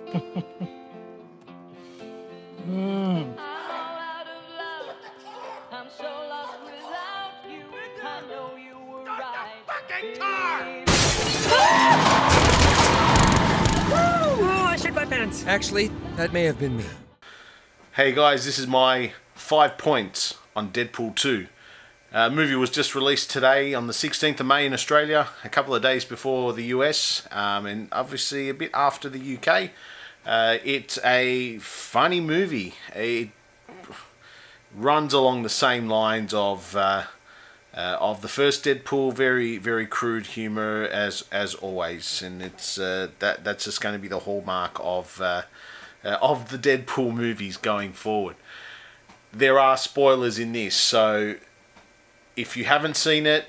Mm. Oh, I shit my pants. Actually, that may have been me. Hey guys, this is my 5 points on Deadpool 2. The movie was just released today on the 16th of May in Australia, a couple of days before the US, and obviously a bit after the UK. It's a funny movie. It runs along the same lines of the first Deadpool, very very crude humor as always, and it's that's just going to be the hallmark of the Deadpool movies going forward. There are spoilers in this, so if you haven't seen it,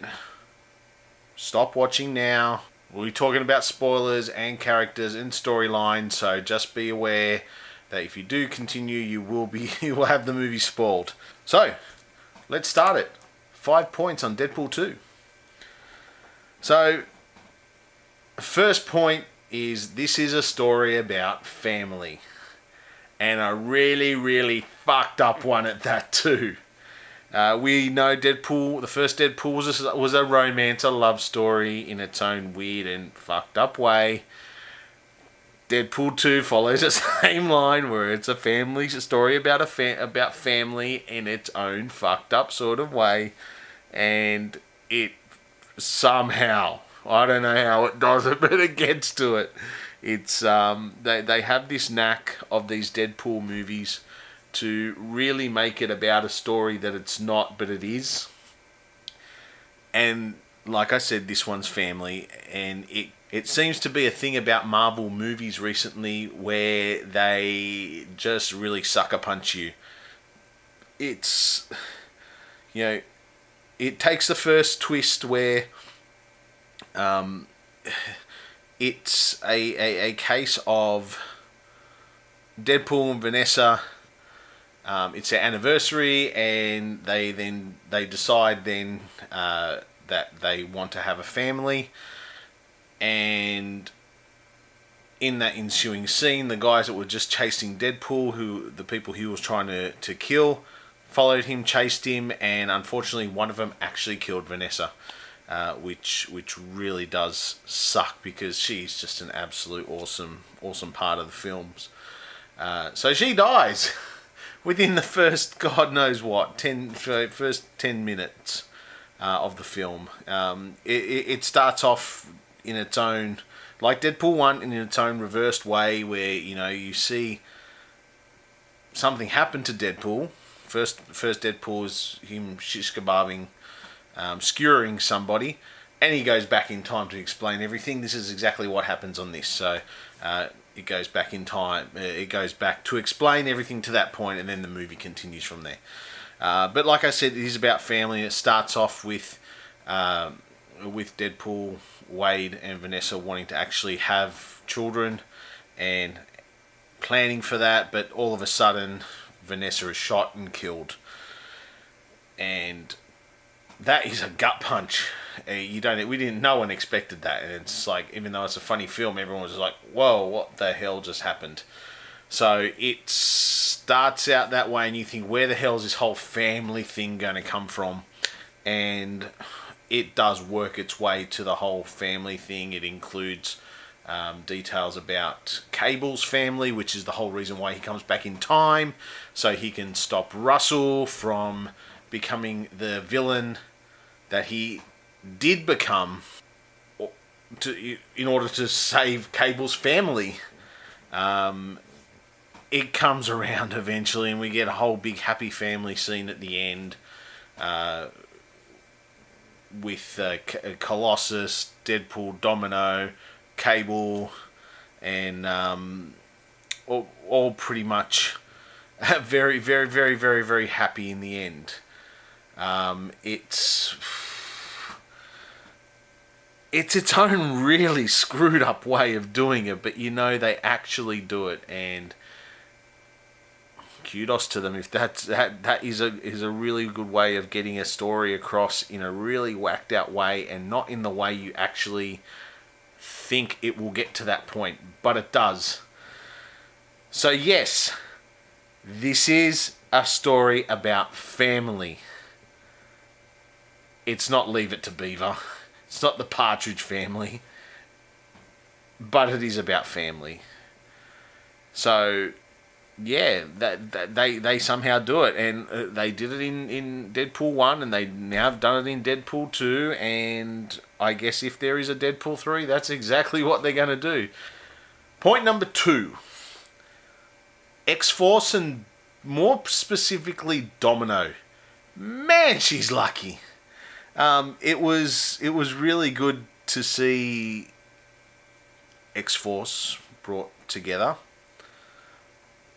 stop watching now. We'll be talking about spoilers and characters and storylines, so just be aware that if you do continue, you will have the movie spoiled. So, let's start it. 5 points on Deadpool 2. So, first point is this is a story about family. And a really, really fucked up one at that too. We know Deadpool, the first Deadpool was a romance, a love story in its own weird and fucked up way. Deadpool 2 follows the same line where it's a family story about about family in its own fucked up sort of way. And it somehow, I don't know how it does it, but it gets to it. It's they have this knack of these Deadpool movies to really make it about a story that it's not, but it is. And like I said, this one's family, and it seems to be a thing about Marvel movies recently where they just really sucker punch you. It's, you know, it takes the first twist where it's a case of Deadpool and Vanessa. It's their anniversary, and they decide that they want to have a family. And in that ensuing scene, the guys that were just chasing Deadpool, the people he was trying to kill, followed him, chased him, and unfortunately one of them actually killed Vanessa. Which really does suck because she's just an absolute awesome part of the films. So she dies within the first God knows what first 10 minutes of the film. It starts off in its own, like Deadpool 1, in its own reversed way, where you see something happen to Deadpool. First Deadpool is him shish kebabbing, skewering somebody, and he goes back in time to explain everything. This is exactly what happens on this. So it goes back in time. It goes back to explain everything to that point, and then the movie continues from there. But like I said, it is about family. It starts off with Deadpool, Wade, and Vanessa wanting to actually have children and planning for that, but all of a sudden Vanessa is shot and killed, and that is a gut punch. No one expected that, and it's like, even though it's a funny film, everyone was like, "Whoa, what the hell just happened?" So it starts out that way, and you think, where the hell is this whole family thing going to come from? And it does work its way to the whole family thing. It includes details about Cable's family, which is the whole reason why he comes back in time, so he can stop Russell from becoming the villain that he did become in order to save Cable's family. It comes around eventually, and we get a whole big happy family scene at the end with Colossus, Deadpool, Domino, Cable, and all pretty much very, very, very, very, very happy in the end. It's its own really screwed up way of doing it, but they actually do it, and kudos to them if that is a really good way of getting a story across in a really whacked out way, and not in the way you actually think it will get to that point, but it does. So yes, this is a story about family. It's not Leave It to Beaver. It's not the Partridge Family. But it is about family. So, yeah, they somehow do it. And they did it in Deadpool 1, and they now have done it in Deadpool 2. And I guess if there is a Deadpool 3, that's exactly what they're going to do. Point number 2. X-Force, and more specifically Domino. Man, she's lucky. It was really good to see X-Force brought together.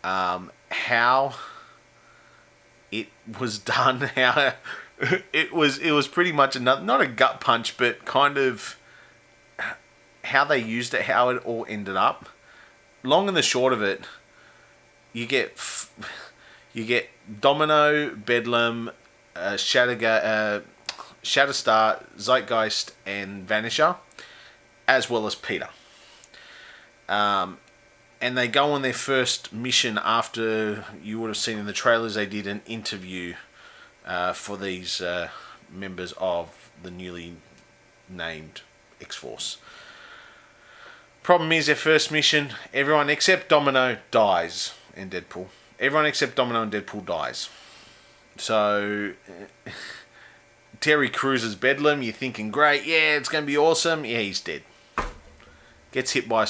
How it was done, how it was pretty much not a gut punch, but kind of how they used it, how it all ended up. Long and the short of it, you get Domino, Bedlam, Shatterstar, Zeitgeist, and Vanisher, as well as Peter. And they go on their first mission after, you would have seen in the trailers, they did an interview for these members of the newly named X-Force. Problem is, their first mission, everyone except Domino dies in Deadpool. Everyone except Domino and Deadpool dies. So, Terry Crews's Bedlam, you're thinking, great, yeah, it's going to be awesome. Yeah, he's dead. Gets hit by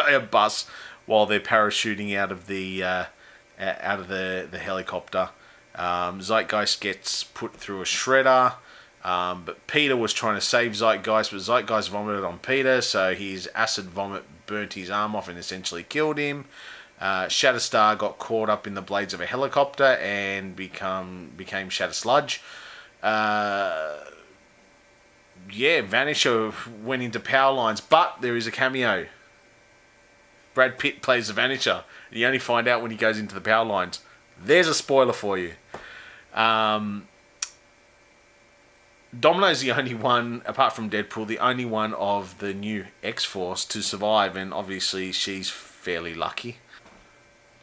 a bus while they're parachuting out of the helicopter. Zeitgeist gets put through a shredder, but Peter was trying to save Zeitgeist, but Zeitgeist vomited on Peter, so his acid vomit burnt his arm off and essentially killed him. Shatterstar got caught up in the blades of a helicopter and became Shatter Sludge. Vanisher went into power lines, but there is a cameo. Brad Pitt plays the Vanisher. You only find out when he goes into the power lines. There's a spoiler for you. Domino's the only one, apart from Deadpool, the only one of the new X-Force to survive, and obviously she's fairly lucky.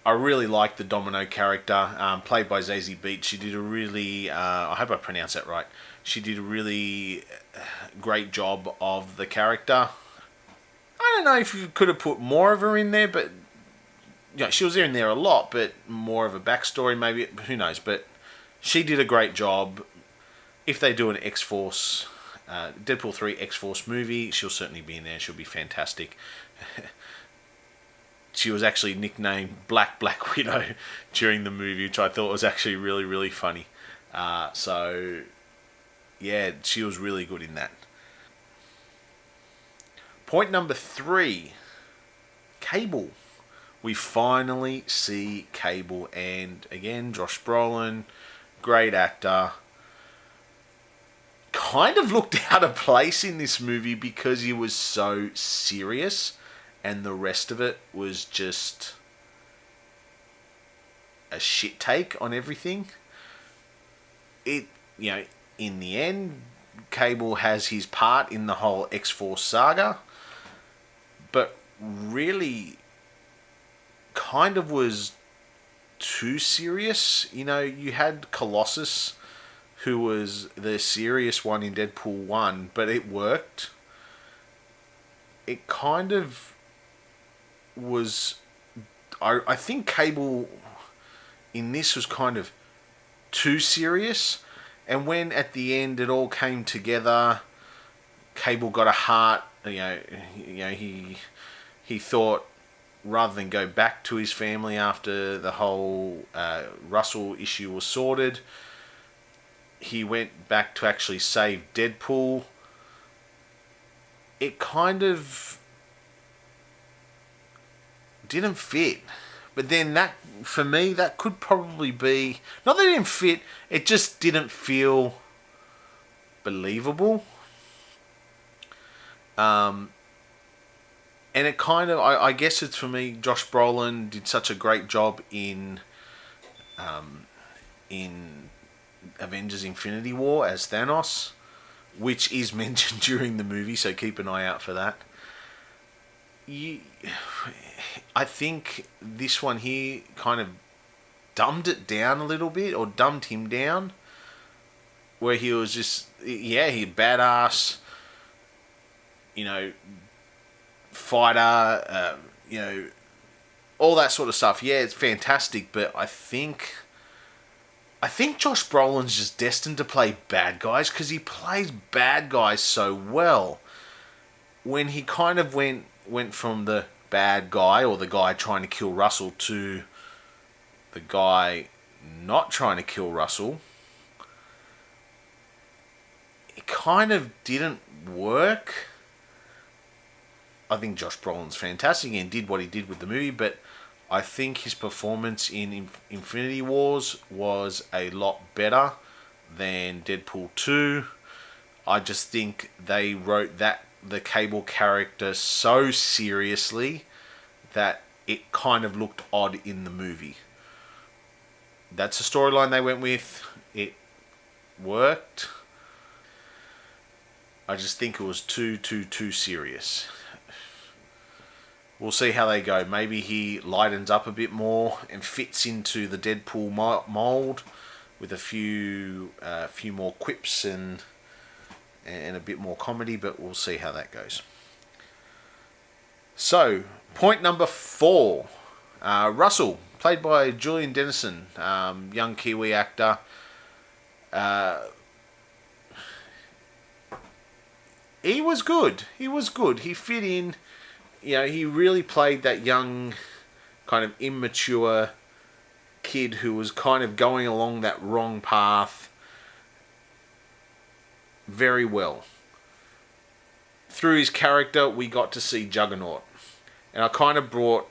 I really like the Domino character, played by Zazie Beetz. She did a really, I hope I pronounced that right, she did a really great job of the character. I don't know if you could have put more of her in there, but she was in there a lot, but more of a backstory maybe, who knows, but she did a great job. If they do an X-Force, Deadpool 3 X-Force movie, she'll certainly be in there. She'll be fantastic. She was actually nicknamed Black Widow during the movie, which I thought was actually really, really funny. She was really good in that. Point number 3, Cable. We finally see Cable, and again, Josh Brolin, great actor. Kind of looked out of place in this movie because he was so serious, and the rest of it was just a shit take on everything. In the end, Cable has his part in the whole X-Force saga, but really kind of was too serious. You had Colossus, who was the serious one in Deadpool 1, but it worked. It kind of was... I think Cable in this was kind of too serious, and when at the end it all came together, Cable got a heart. He thought, rather than go back to his family after the whole Russell issue was sorted, he went back to actually save Deadpool. It kind of didn't fit. But then that, for me, that could probably be... Not that it didn't fit, it just didn't feel believable. And it kind of... I guess it's, for me, Josh Brolin did such a great job in Avengers Infinity War as Thanos, which is mentioned during the movie, so keep an eye out for that. you, I think this one here kind of dumbed it down a little bit, or dumbed him down, where he was just, yeah, he badass, you know, fighter, you know, all that sort of stuff. Yeah, it's fantastic, but I think Josh Brolin's just destined to play bad guys because he plays bad guys so well. When he kind of went from the bad guy, or the guy trying to kill Russell, to the guy not trying to kill Russell, it kind of didn't work. I think Josh Brolin's fantastic and did what he did with the movie, but I think his performance in Infinity Wars was a lot better than Deadpool 2. I just think they wrote the Cable character so seriously that it kind of looked odd in the movie. That's the storyline they went with. It worked. I just think it was too serious. We'll see how they go. Maybe he lightens up a bit more and fits into the Deadpool mold with a few more quips and a bit more comedy, but we'll see how that goes. So, point number 4. Russell, played by Julian Dennison, young Kiwi actor. He was good. He fit in. You know, he really played that young, kind of immature kid who was kind of going along that wrong path very well. Through his character, we got to see Juggernaut. And I kind of brought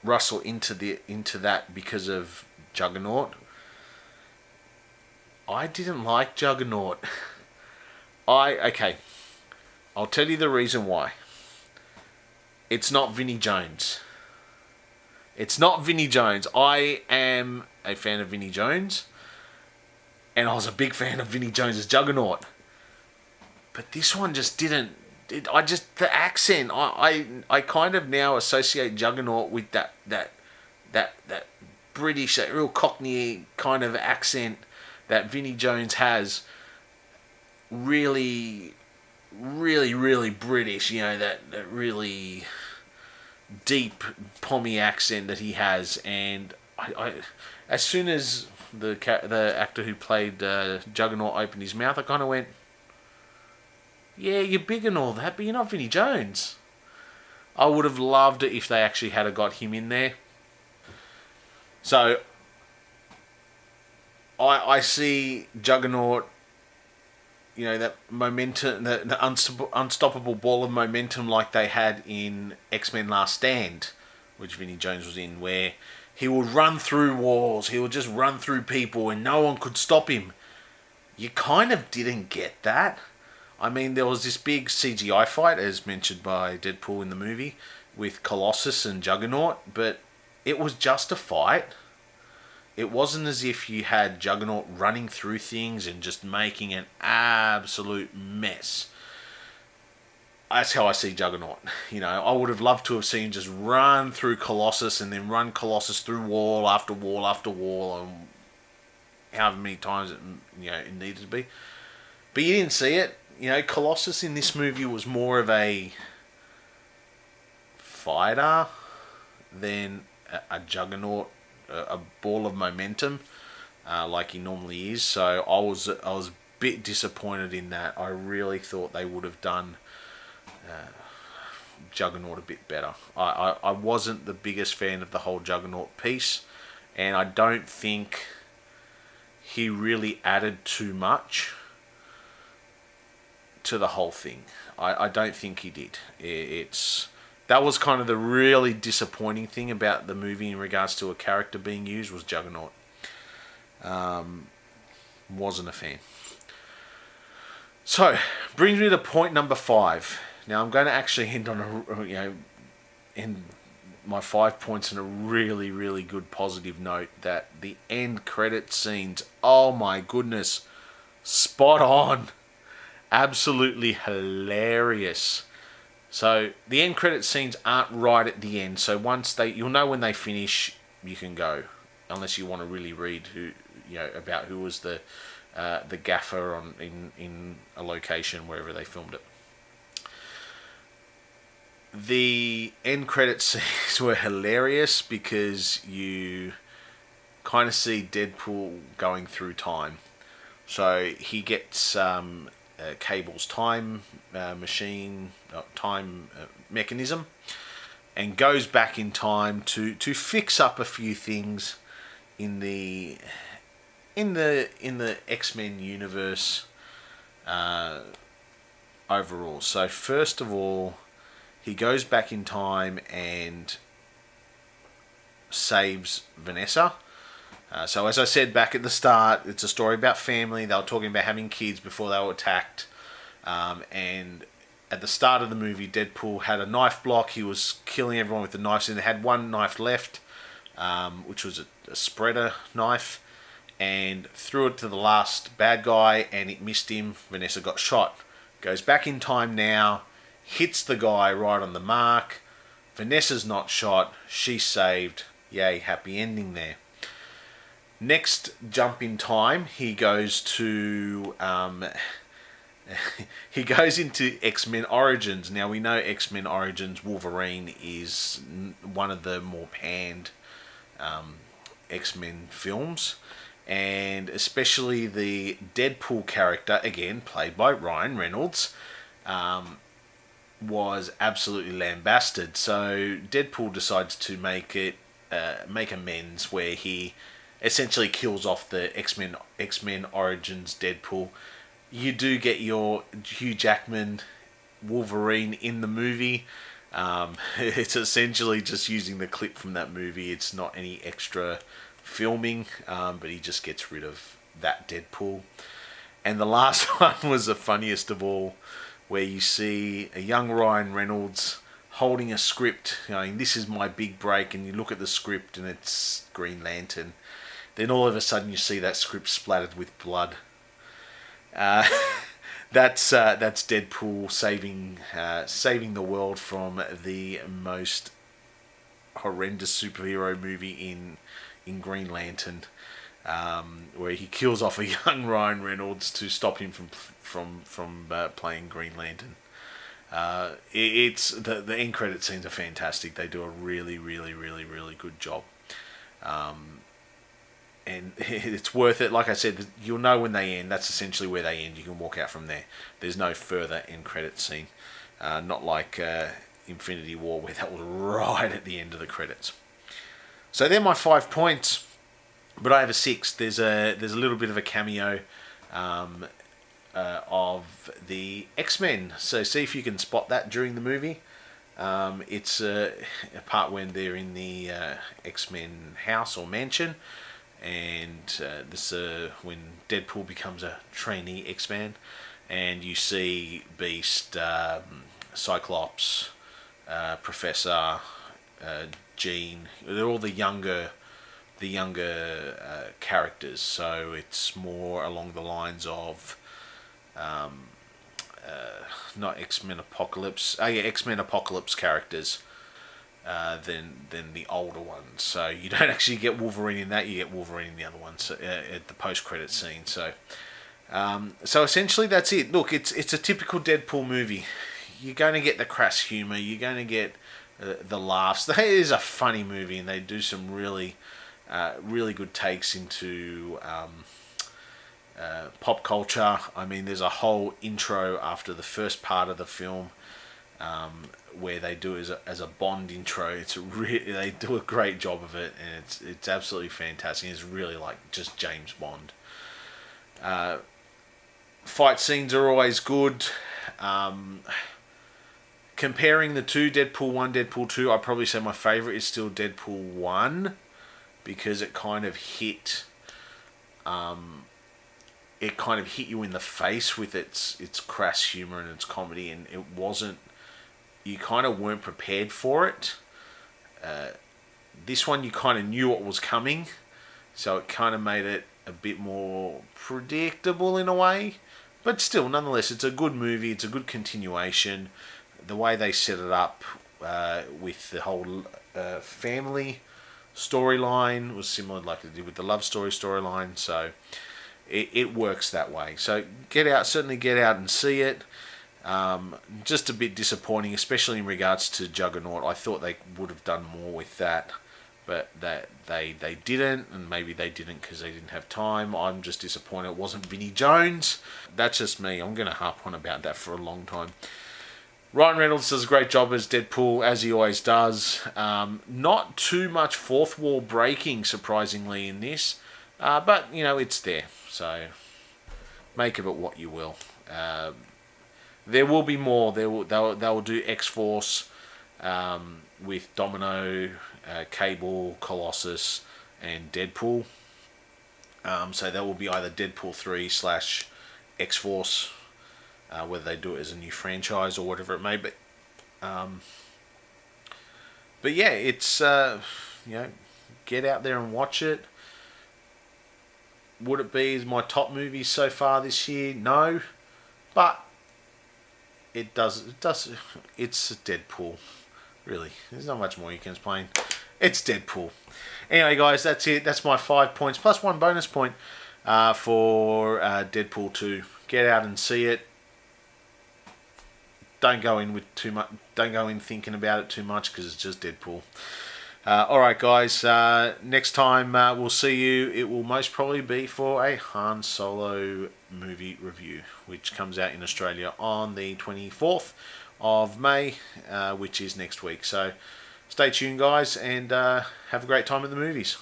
Russell into that because of Juggernaut. I didn't like Juggernaut. Okay, I'll tell you the reason why. It's not Vinnie Jones. It's not Vinnie Jones. I am a fan of Vinnie Jones, and I was a big fan of Vinnie Jones' Juggernaut. But this one just didn't. The accent. I kind of now associate Juggernaut with that British, that real Cockney kind of accent that Vinnie Jones has. Really British, you know, that really deep pommy accent that he has. And I as soon as the actor who played Juggernaut opened his mouth, I kind of went, yeah, you're big and all that, but you're not Vinnie Jones. I would have loved it if they actually had got him in there. So I see Juggernaut, you know, that momentum, the unstoppable ball of momentum like they had in X-Men Last Stand, which Vinnie Jones was in, where he would run through walls, he would just run through people and no one could stop him. You kind of didn't get that. I mean, there was this big CGI fight, as mentioned by Deadpool in the movie, with Colossus and Juggernaut, but it was just a fight. It wasn't as if you had Juggernaut running through things and just making an absolute mess. That's how I see Juggernaut. You know, I would have loved to have seen him just run through Colossus and then run Colossus through wall after wall after wall, and however many times it needed to be. But you didn't see it. You know, Colossus in this movie was more of a fighter than a Juggernaut. A ball of momentum, like he normally is. So I was a bit disappointed in that. I really thought they would have done Juggernaut a bit better. I wasn't the biggest fan of the whole Juggernaut piece, and I don't think he really added too much to the whole thing. I don't think he did. That was kind of the really disappointing thing about the movie in regards to a character being used, was Juggernaut. Wasn't a fan. So, brings me to point number 5. Now, I'm going to actually end my 5 points on a really, really good positive note, that the end credit scenes, oh my goodness, spot on. Absolutely hilarious. So the end credit scenes aren't right at the end. So you'll know when they finish, you can go, unless you want to really read about who was the gaffer in a location wherever they filmed it. The end credit scenes were hilarious because you kind of see Deadpool going through time. So he gets Cable's time mechanism, and goes back in time to fix up a few things in the X-Men universe overall. So first of all, he goes back in time and saves Vanessa. So as I said back at the start, it's a story about family. They were talking about having kids before they were attacked. And at the start of the movie, Deadpool had a knife block. He was killing everyone with the knives, and they had one knife left, which was a spreader knife, and threw it to the last bad guy, and it missed him. Vanessa got shot. Goes back in time now, hits the guy right on the mark. Vanessa's not shot. She's saved. Yay, happy ending there. Next jump in time, he goes to he goes into X-Men Origins. Now we know X-Men Origins Wolverine is one of the more panned X-Men films, and especially the Deadpool character, again played by Ryan Reynolds, was absolutely lambasted. So Deadpool decides to make amends, where he essentially kills off the X-Men Origins Deadpool. You do get your Hugh Jackman Wolverine in the movie. It's essentially just using the clip from that movie. It's not any extra filming, but he just gets rid of that Deadpool. And the last one was the funniest of all, where you see a young Ryan Reynolds holding a script, going, "This is my big break," and you look at the script and it's Green Lantern. Then all of a sudden you see that script splattered with blood. That's Deadpool saving the world from the most horrendous superhero movie in Green Lantern, where he kills off a young Ryan Reynolds to stop him from playing Green Lantern. It's the end credit scenes are fantastic. They do a really, really, really, really good job. And it's worth it. Like I said, you'll know when they end. That's essentially where they end. You can walk out from there. There's no further end credit scene. Not like Infinity War, where that was right at the end of the credits. So they're my 5 points, but I have a 6. There's a little bit of a cameo of the X-Men. So see if you can spot that during the movie. It's a part when they're in the X-Men house or mansion. And this when Deadpool becomes a trainee X-Man, and you see Beast, Cyclops, Professor, Jean. They're all the younger characters. So it's more along the lines of not X-Men Apocalypse. X-Men Apocalypse characters. Than the older ones. So you don't actually get Wolverine in that. You get Wolverine in the other ones at the post-credit scene. So essentially that's it. Look, it's a typical Deadpool movie. You're going to get the crass humor. You're going to get the laughs. It is a funny movie, and they do some really good takes into pop culture. I mean, there's a whole intro after the first part of the film, where they do as a Bond intro. They do a great job of it, and it's absolutely fantastic. It's really like just James Bond. Fight scenes are always good. Comparing the two, Deadpool 1, Deadpool 2, I'd probably say my favourite is still Deadpool 1, because it kind of hit you in the face with its crass humour and its comedy, and it wasn't. You kind of weren't prepared for it. This one, you kind of knew what was coming, so it kind of made it a bit more predictable in a way. But still, nonetheless, it's a good movie. It's a good continuation. the way they set it up with the whole family storyline was similar like they did with the love storyline. So it works that way. So certainly get out and see it. Just a bit disappointing, especially in regards to Juggernaut. I thought they would have done more with that, but that they didn't, and maybe they didn't because they didn't have time. I'm just disappointed it wasn't Vinnie Jones. That's just me. I'm going to harp on about that for a long time. Ryan Reynolds does a great job as Deadpool, as he always does. Not too much fourth wall breaking, surprisingly, in this. But, it's there. So, make of it what you will. There will be more. They'll do X-Force with Domino, Cable, Colossus, and Deadpool. So that will be either Deadpool 3 / X-Force, whether they do it as a new franchise or whatever it may be. But yeah, it's get out there and watch it. Would it be my top movie so far this year? No, but it does. It's Deadpool. Really, there's not much more you can explain. It's Deadpool. Anyway, guys, that's it. That's my 5 points plus 1 bonus point for Deadpool 2. Get out and see it. Don't go in with too much. Don't go in thinking about it too much because it's just Deadpool. All right, guys. Next time we'll see you. It will most probably be for a Han Solo movie review, which comes out in Australia on the 24th of May, which is next week. So stay tuned, guys, and have a great time at the movies.